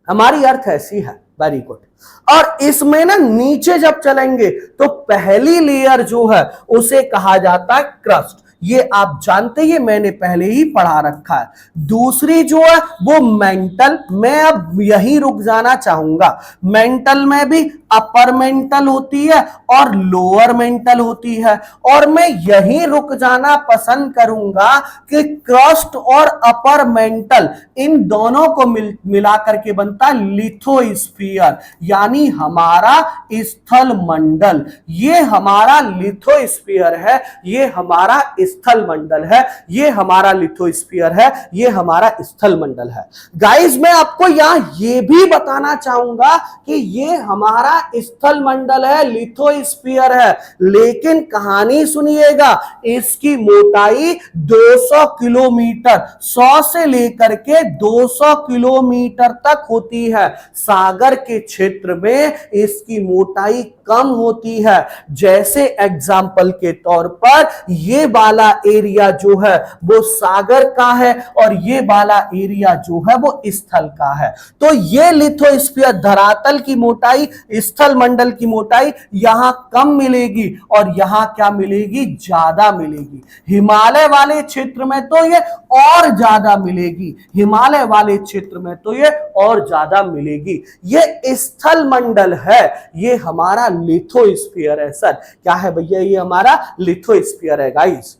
हमारी अर्थ ऐसी है। वेरी गुड, और इसमें ना नीचे जब चलेंगे तो पहली लेयर जो है उसे कहा जाता है क्रस्ट, ये आप जानते हैं, मैंने पहले ही पढ़ा रखा है। दूसरी जो है वो मेंटल, मैं अब यही रुक जाना चाहूंगा। मेंटल में भी अपर मेंटल होती है और लोअर मेंटल होती है, और मैं यही रुक जाना पसंद करूंगा कि क्रस्ट और अपर मेंटल, इन दोनों को मिला करके बनता लिथोस्फीयर, यानी हमारा स्थल मंडल। ये हमारा लिथोस्फीयर है, ये हमारा स्थल मंडल है, ये हमारा लिथोस्फीयर है, ये हमारा स्थल मंडल है। गाइस मैं आपको यहां ये भी बताना चाहूंगा कि ये हमारा स्थल मंडल है, लिथोस्फीयर है, लेकिन कहानी सुनिएगा, इसकी मोटाई 200 किलोमीटर, 100 से लेकर के 200 किलोमीटर तक होती है। सागर के क्षेत्र में इसकी मोटाई कम होती है। जैसे एग्जाम्पल के तौर पर ये वाला एरिया जो है वो सागर का है, और ये वाला एरिया जो है वो स्थल का है। तो ये लिथोस्फीयर, धरातल की मोटाई, स्थल मंडल की मोटाई यहां कम मिलेगी, और यहां क्या मिलेगी, ज्यादा मिलेगी। हिमालय वाले क्षेत्र में तो ये और ज्यादा मिलेगी, हिमालय वाले क्षेत्र में तो ये और ज्यादा मिलेगी। ये स्थल मंडल है, ये हमारा लिथोस्फीयर है। सर क्या है भैया, ये हमारा लिथोस्फीयर है। गाइस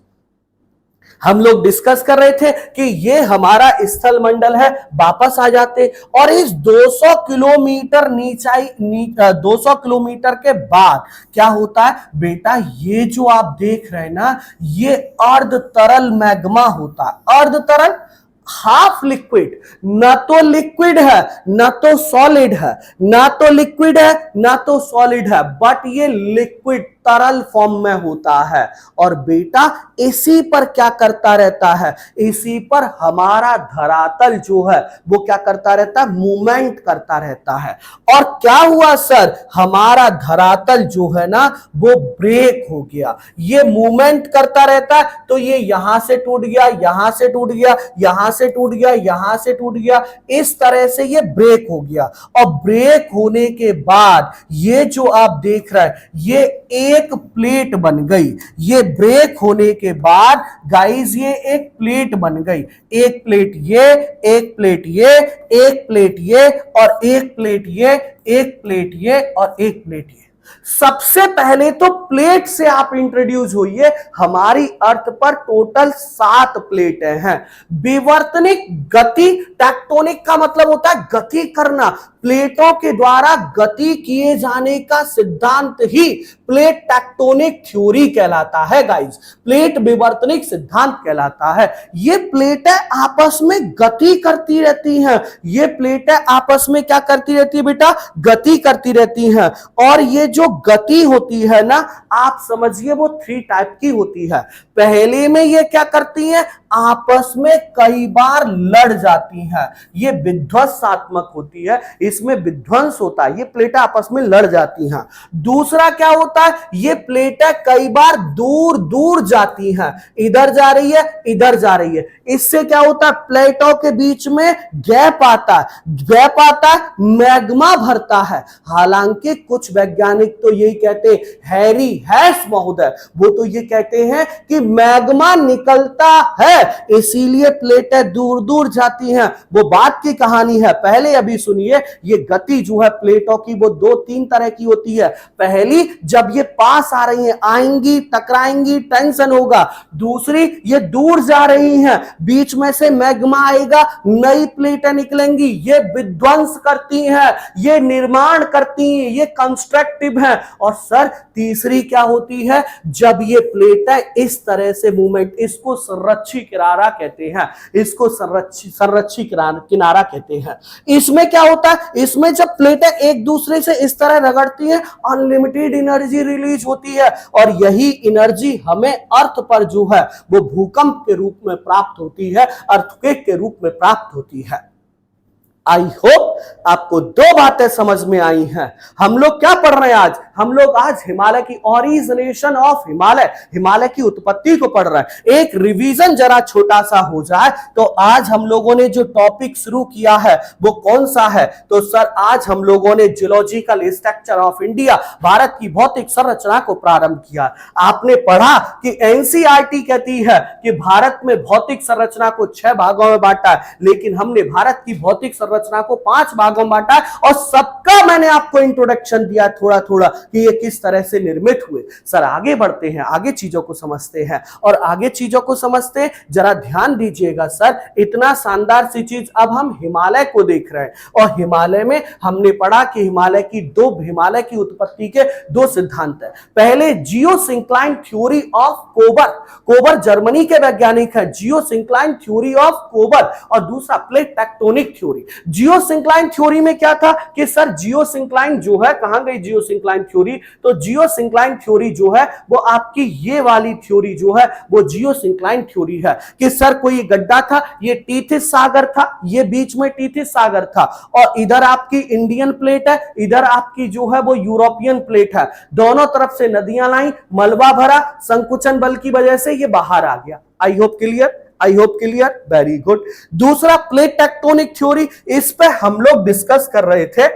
हम लोग डिस्कस कर रहे थे कि ये हमारा स्थल मंडल है, वापस आ जाते, और इस 200 किलोमीटर नीचाई 200 किलोमीटर के बाद क्या होता है बेटा, ये जो आप देख रहे हैं ना, ये अर्ध तरल मैग्मा होता है। अर्ध तरल, हाफ लिक्विड, ना तो लिक्विड है ना तो सॉलिड है, ना तो लिक्विड है ना तो सॉलिड है, बट ये लिक्विड तरल फॉर्म में होता है। और बेटा इसी पर क्या करता रहता है, इसी पर हमारा धरातल जो है वो क्या करता रहता है, मूवमेंट करता रहता है। और क्या हुआ सर, हमारा धरातल जो है ना वो ब्रेक हो गया। ये मूवमेंट करता रहता है तो ये यहां से टूट गया, यहां से टूट गया, यहां से टूट गया, यहां से टूट गया, इस तरह से ये ब्रेक हो गया। और ब्रेक होने के बाद ये जो आप देख रहे हैं ये एक प्लेट बन गई। ये ब्रेक होने के बाद गाइस ये एक प्लेट बन गई। एक प्लेट ये, एक प्लेट ये, एक प्लेट ये, और एक प्लेट ये, एक प्लेट ये, और एक प्लेट ये। सबसे पहले तो प्लेट से आप इंट्रोड्यूस होइए। हमारी अर्थ पर टोटल 7 प्लेटें हैं। विवर्तनिक गति, टेक्टोनिक का मतलब होता है गति करना, प्लेटों के द्वारा गति किए जाने का सिद्धांत ही प्लेट टेक्टोनिक थ्योरी कहलाता है गाइस। प्लेट विवर्तनिक सिद्धांत कहलाता है। ये प्लेटें आपस में गति करती रहती हैं। ये प्लेटें आपस में क्या करती रहती है बेटा, गति करती रहती हैं। और ये जो गति होती है ना, आप समझिए वो 3 टाइप की होती है। पहले में ये क्या करती हैं, आपस में कई बार लड़ जाती हैं। ये विध्वंसात्मक होती है, इसमें विध्वंस होता है, ये प्लेटें आपस में लड़ जाती हैं। दूसरा क्या होता है, ये प्लेटें कई बार दूर दूर जाती हैं, इधर जा रही है, इधर जा रही है। इससे क्या होता है, प्लेटों के बीच में गैप आता है, गैप आता है, मैग्मा भरता है। हालांकि कुछ वैज्ञानिक तो यही कहते हैं, हैरी हैस महोदय, वो तो ये कहते हैं कि मैग्मा निकलता है इसीलिए प्लेटें दूर दूर जाती हैं। वो बात की कहानी है, पहले अभी सुनिए। ये गति जो है प्लेटों की वो 2-3 तरह की होती है। पहली, जब ये पास आ रही हैं, आएंगी, टकराएंगी, टेंशन होगा। दूसरी, ये दूर जा रही हैं, बीच में से मैग्मा आएगा, नई प्लेटें निकलेंगी, ये विध्वंस करती हैं, ये निर्माण करती हैं, ये कंस्ट्रक्टिव हैं। और सर तीसरी क्या होती है, जब ये प्लेटें इस तरह से मूवमेंट, इसको संरक्षी किनारा कहते हैं, इसको संरक्षी किनारा कहते हैं। इसमें क्या होता है, इसमें जब प्लेटें एक दूसरे से इस तरह रगड़ती हैं, अनलिमिटेड एनर्जी रिलीज होती है। और यही एनर्जी हमें अर्थ पर जो है वो भूकंप के रूप में प्राप्त होती है, अर्थक्वेक के रूप में प्राप्त होती है। आई होप आपको 2 बातें समझ में आई हैं। हम लोग क्या पढ़ रहे हैं आज, हम लोग आज हिमालय की ओरिजिनेशन ऑफ हिमालय, हिमालय की उत्पत्ति को पढ़ रहे हैं। एक रिवीजन जरा छोटा सा हो जाए तो आज हम लोगों ने जो टॉपिक शुरू किया है वो कौन सा है, तो सर आज हम लोगों ने geological structure of India, Bharat की भौतिक संरचना को प्रारंभ किया। आपने पढ़ा कि एनसीईआरटी कहती है कि भारत में भौतिक संरचना को 6 भागों में बांटा है, लेकिन हमने भारत की भौतिक संरचना को 5 भागों में बांटा है। और सबका मैंने आपको इंट्रोडक्शन दिया थोड़ा थोड़ा कि ये किस तरह से निर्मित हुए। सर आगे बढ़ते हैं, आगे चीजों को समझते हैं। और आगे चीजों को समझते हैं, जरा ध्यान दीजिएगा सर, इतना शानदार सी चीज, अब हम हिमालय को देख रहे हैं। और हिमालय में हमने पढ़ा कि हिमालय की उत्पत्ति के 2 सिद्धांत है। पहले जियोसिंक्लाइन थ्योरी ऑफ कोबर, कोबर जर्मनी के वैज्ञानिक है, जियोसिंक्लाइन थ्योरी ऑफ कोबर। और दूसरा plate tectonic theory. Geosyncline theory में क्या था कि सर जियोसिंक्लाइन जो है, कहां गई जियोसिंक्लाइन थ्योरी, तो जियोसिंक्लाइन थ्योरी जो है वो आपकी ये वाली थ्योरी जो है वो जियोसिंक्लाइन थ्योरी है कि सर कोई गड्ढा था, ये टीथिस सागर था, ये बीच में टीथिस सागर था, और इधर आपकी इंडियन प्लेट है, इधर आपकी जो है वो यूरोपियन प्लेट है। दोनों तरफ से नदियां लाई, मलबा भरा, संकुचन बल की वजह से ये बाहर आ गया। I hope clear, I hope clear, very good. दूसरा प्लेट टेक्टोनिक थ्योरी, इस पे हम लोग डिस्कस कर रहे थे।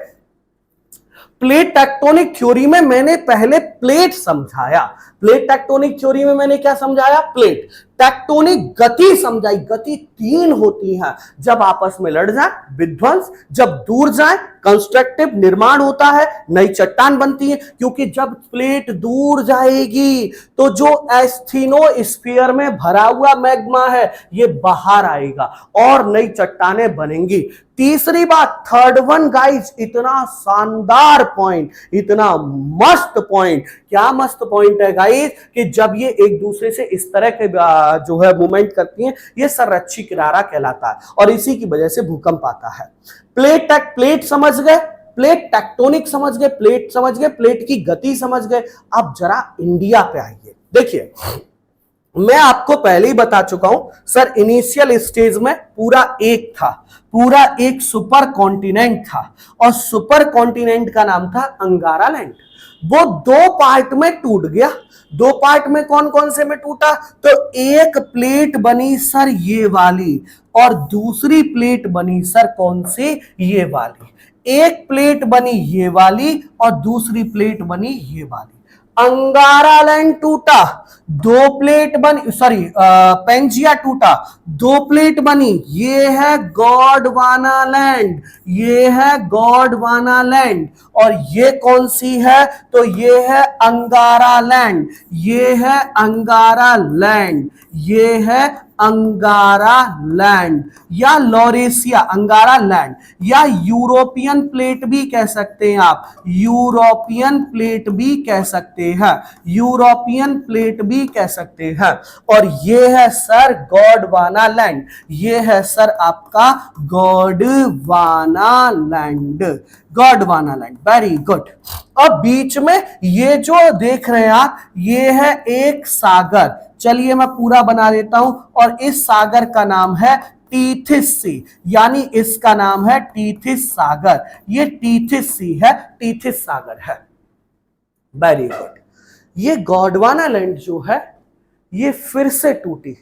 प्लेट टेक्टोनिक थ्योरी में मैंने पहले प्लेट समझाया। प्लेट टेक्टोनिक थ्योरी में मैंने क्या समझाया, प्लेट। टेक्टोनिक गति समझाई, गति 3 होती है, जब आपस में लड़ जाए विध्वंस, जब दूर जाए कंस्ट्रक्टिव निर्माण होता है, नई चट्टान बनती है। क्योंकि जब प्लेट दूर जाएगी तो जो एस्थेनोस्फीयर में भरा हुआ मैग्मा है ये बाहर आएगा और नई चट्टानें बनेंगी। तीसरी बात, थर्ड वन गाइस, इतना शानदार पॉइंट, इतना मस्त पॉइंट, क्या मस्त पॉइंट है गाइस, कि जब ये एक दूसरे से इस तरह के जो है मूवमेंट करती हैं, ये संरक्षी किनारा कहलाता है और इसी की वजह से भूकंप आता है। प्लेट समझ गए, प्लेट टेक्टोनिक समझ गए, प्लेट समझ गए, प्लेट की गति समझ गए। अब जरा इंडिया पे आइए। देखिए, मैं आपको पहले ही बता चुका हूं सर, इनिशियल स्टेज में पूरा एक सुपर कॉन्टिनेंट था, और सुपर कॉन्टिनेंट का नाम था अंगारा लैंड। वो दो पार्ट में टूट गया। दो पार्ट में कौन कौन से में टूटा? तो एक प्लेट बनी सर ये वाली, और दूसरी प्लेट बनी सर कौन सी? ये वाली। एक प्लेट बनी ये वाली और दूसरी प्लेट बनी ये वाली। अंगारा लैंड टूटा, दो प्लेट बनी, सॉरी पेंजिया टूटा, दो प्लेट बनी, ये है गोंडवाना लैंड, ये है गोंडवाना लैंड। और ये कौन सी है? तो ये है अंगारा लैंड, ये है अंगारा लैंड, ये है अंगारा लैंड, या लॉरेशिया अंगारा लैंड, या यूरोपियन प्लेट भी कह सकते हैं आप, यूरोपियन प्लेट भी कह सकते हैं, यूरोपियन प्लेट भी कह सकते हैं। और ये है सर गोंडवाना लैंड, ये है सर आपका Gondwana land, Gondwana land. Very good. अब बीच में ये जो देख रहे हैं आप, ये है एक सागर। चलिए मैं पूरा बना देता हूं, और इस सागर का नाम है टीथिस सी, यानी इसका नाम है टीथिस सागर। ये टीथिस सी है, टीथिस सागर है। Very good. ये गोंडवाना लैंड जो है ये फिर से टूटी,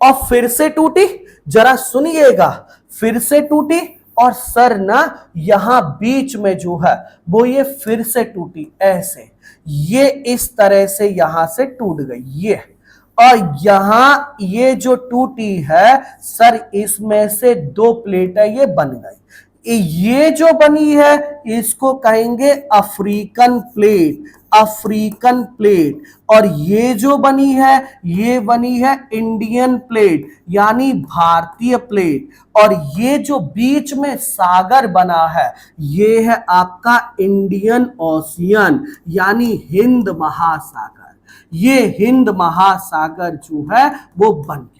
और फिर से टूटी, जरा सुनिएगा, फिर से टूटी, और सर ना यहां बीच में जो है वो ये फिर से टूटी ऐसे, ये इस तरह से यहां से टूट गई ये, और यहां ये जो टूटी है सर, इसमें से दो प्लेट है ये बन गई। ये जो बनी है इसको कहेंगे अफ्रीकन प्लेट, अफ्रीकन प्लेट। और ये जो बनी है ये बनी है इंडियन प्लेट, यानी भारतीय प्लेट। और ये जो बीच में सागर बना है ये है आपका इंडियन ओशियन, यानी हिंद महासागर। ये हिंद महासागर जो है वो बन गया।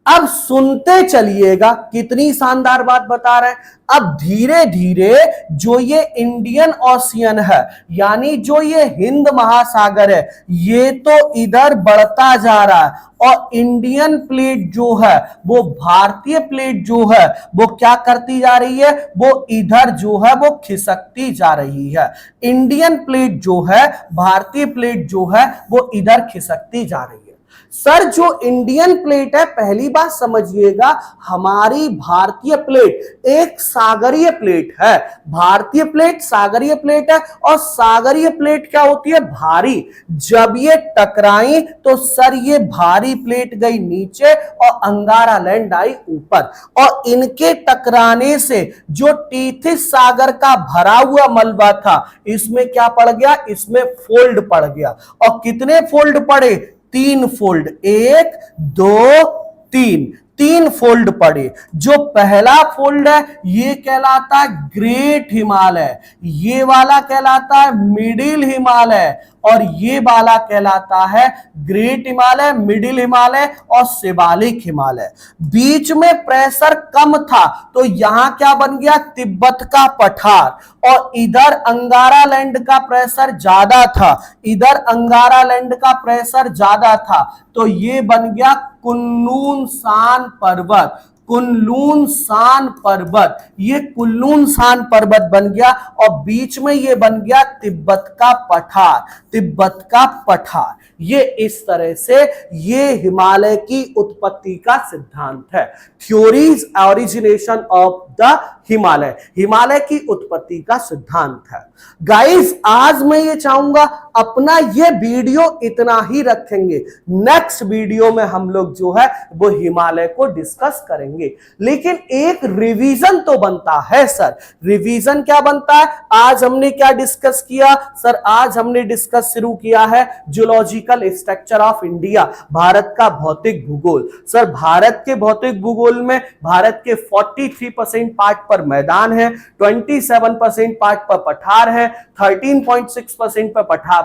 अब सुनते चलिएगा, कितनी शानदार बात बता रहे हैं। अब धीरे धीरे जो ये इंडियन ओशियन है, यानी जो ये हिंद महासागर है, ये तो इधर बढ़ता जा रहा है, और इंडियन प्लेट जो है, वो भारतीय प्लेट जो है, वो क्या करती जा रही है? वो इधर जो है वो खिसकती जा रही है। इंडियन प्लेट जो है, भारतीय प्लेट जो है, वो इधर खिसकती जा रही है। सर जो इंडियन प्लेट है, पहली बात समझिएगा, हमारी भारतीय प्लेट एक सागरीय प्लेट है। भारतीय प्लेट सागरीय प्लेट है, और सागरीय प्लेट क्या होती है? भारी। जब ये टकराई तो सर ये भारी प्लेट गई नीचे और अंगारा लैंड आई ऊपर, और इनके टकराने से जो टीथिस सागर का भरा हुआ मलबा था, इसमें क्या पड़ गया? इसमें फोल्ड पड़ गया। और कितने फोल्ड पड़े? 3 फोल्ड, 1 2 3, 3 फोल्ड पड़े। जो पहला फोल्ड है ये कहलाता है ग्रेट हिमालय, ये वाला कहलाता है मिडिल हिमालय, और ये वाला कहलाता है ग्रेट हिमालय, मिडिल हिमालय और शिवालिक हिमालय। बीच में प्रेशर कम था तो यहां क्या बन गया? तिब्बत का पठार। और इधर अंगारा लैंड का प्रेशर ज्यादा था, इधर अंगारा लैंड का प्रेशर ज्यादा था, तो ये बन गया कुनलुन सान पर्वत, कुनलुन सान पर्वत। ये कुनलुन सान पर्वत बन गया, और बीच में ये बन गया तिब्बत का पठार, तिब्बत का पठार। ये इस तरह से ये हिमालय की उत्पत्ति का सिद्धांत है। Theories origination of the Himalaya, Himalaya की उत्पत्ति का सिद्धांत है। गाइस आज मैं ये चाहूंगा अपना ये वीडियो इतना ही रखेंगे, नेक्स्ट वीडियो में हम लोग जो है वो हिमालय को डिस्कस करेंगे। लेकिन एक रिवीजन तो बनता है सर। रिवीजन क्या बनता है? आज हमने क्या डिस्कस किया सर? आज हमने डिस्कस शुरू किया है geological structure of India, Bharat का भौतिक भूगोल। सर भारत के भौतिक भूगोल में भारत के 43% 15% पार्ट पर मैदान है, 27% पार्ट पर पठार है, 13.6% पर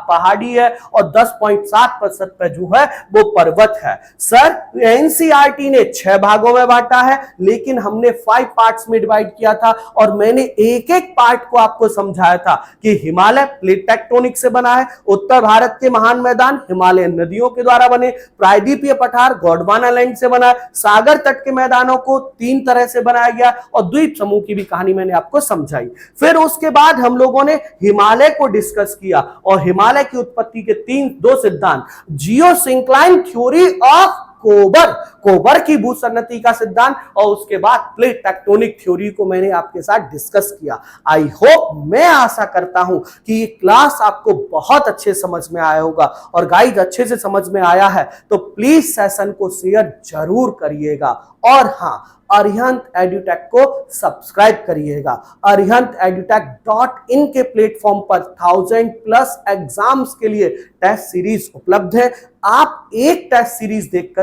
पहाड़ी है और 10.7% पर जो है वो पर्वत है। सर एनसीईआरटी ने 6 भागों में बांटा है, लेकिन हमने 5 पार्ट्स में डिवाइड किया था और मैंने एक एक पार्ट को आपको समझाया था कि हिमालय प्लेट टेक्टोनिक से बना है, उत्तर भारत के महान मैदान हिमालयन नदियों के द्वारा बने, प्रायद्वीपीय पठार गोंडवाना लैंड से बना, सागर तट के मैदानों को 3 तरह से बनाया गया और द्वीप समूह की भी कहानी मैंने आपको समझाई। फिर उसके बाद हम लोगों ने हिमालय को डिस्कस किया और हिमालय की उत्पत्ति के 2 सिद्धांत, जियोसिंक्लाइन थ्योरी ऑफ कोबर की भूसन्नति का सिद्धांत और उसके बाद प्लेट टेक्टोनिक थ्योरी को मैंने आपके साथ डिस्कस किया। आई होप, मैं आशा करता हूं कि ये क्लास आपको बहुत अच्छे समझ में आया होगा और गाइस अच्छे से समझ में आया है तो प्लीज सेशन को शेयर जरूर करिएगा और हां, अरिहंत एडुटेक को सब्सक्राइब करिएगा। arihantedutech.in के प्लेटफॉर्म पर 1000+ एग्जाम्स के लिए टेस्ट सीरीज उपलब्ध है। आप एक टेस्ट सीरीज देख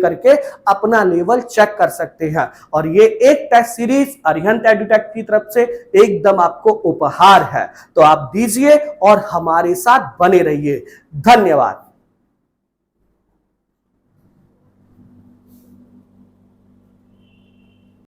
करके अपना लेवल चेक कर सकते हैं और ये एक टेस्ट सीरीज अरिहंत एडुटेक की तरफ से एकदम आपको उपहार है, तो आप दीजिए और हमारे साथ बने रहिए। धन्यवाद।